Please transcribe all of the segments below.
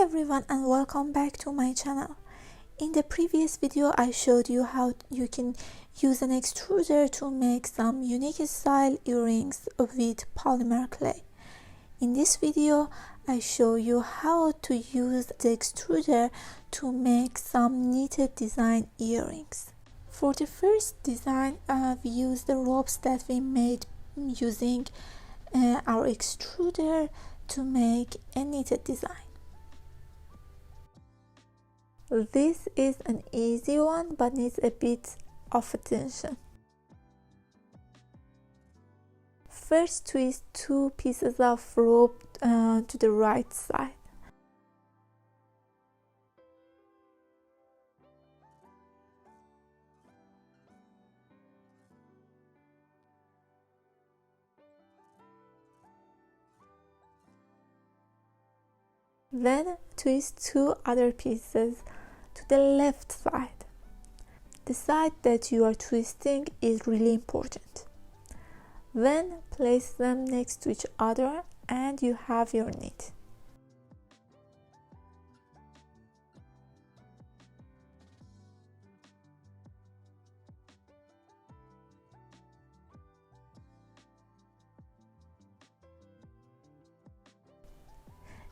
everyone and welcome back to my channel. In the previous video I showed you how you can use an extruder to make some unique style earrings with polymer clay. In this video I show you how to use the extruder to make some knitted design earrings. For the first design we used the ropes that we made using our extruder to make a knitted design. This is an easy one but needs a bit of attention. First, twist two pieces of rope to the right side. Then twist two other pieces to the left side. The side that you are twisting is really important. Then place them next to each other and you have your knit.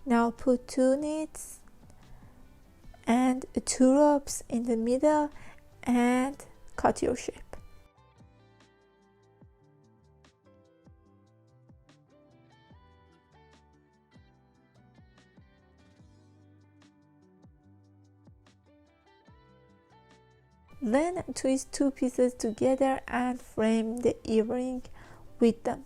Now put two knits and two ropes in the middle and cut your shape. Then twist two pieces together and frame the earring with them.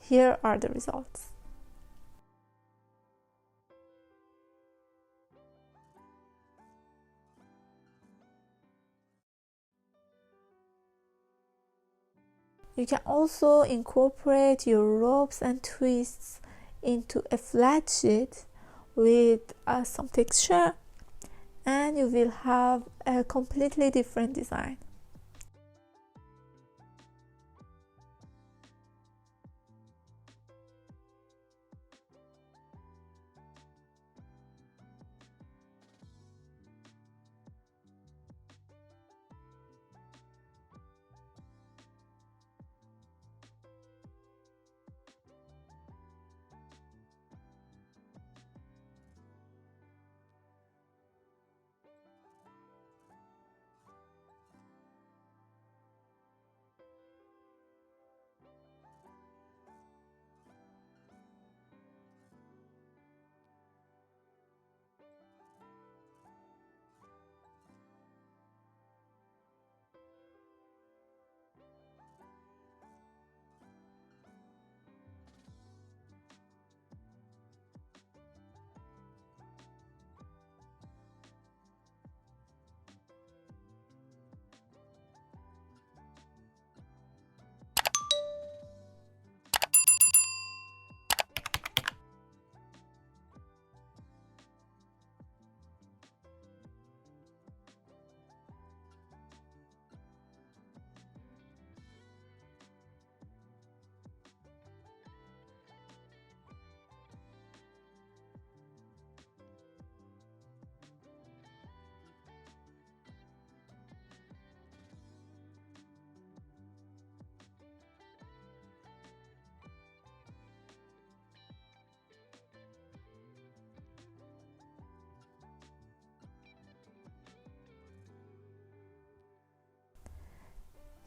Here are the results. You can also incorporate your ropes and twists into a flat sheet with some texture and you will have a completely different design.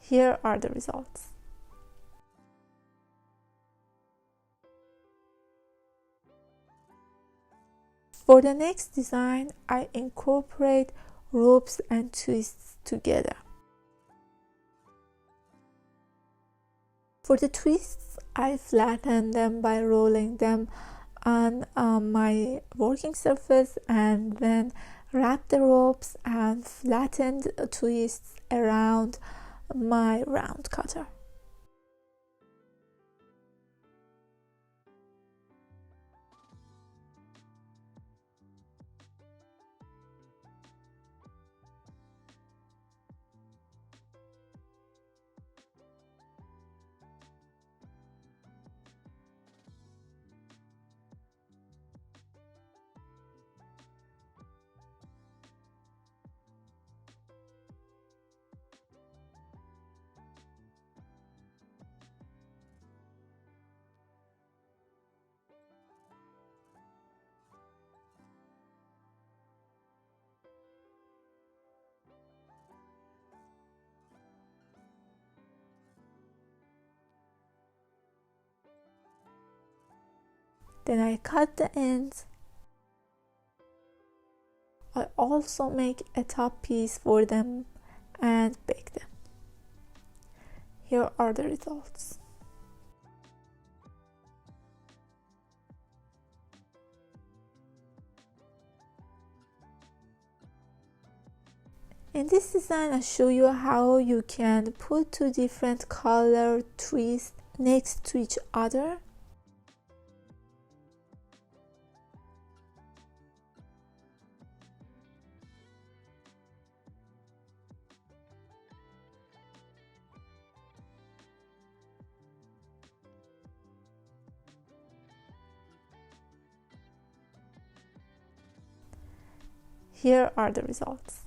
Here are the results. For the next design, I incorporate ropes and twists together. For the twists, I flatten them by rolling them on my working surface and then wrap the ropes and flattened twists around my round cutter. Then I cut the ends. I also make a top piece for them and bake them. Here are the results. In this design, I show you how you can put two different color trees next to each other. Here are the results.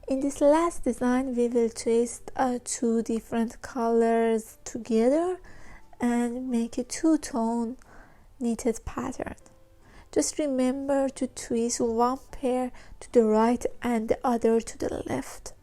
In this last design, we will twist two different colors together and make a two-tone knitted pattern. Just remember to twist one pair to the right and the other to the left.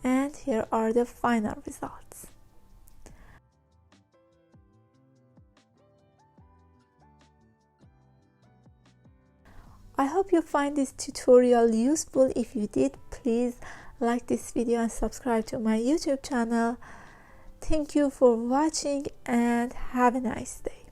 And here are the final results. I hope you find this tutorial useful. If you did, please like this video and subscribe to my YouTube channel. Thank you for watching and have a nice day.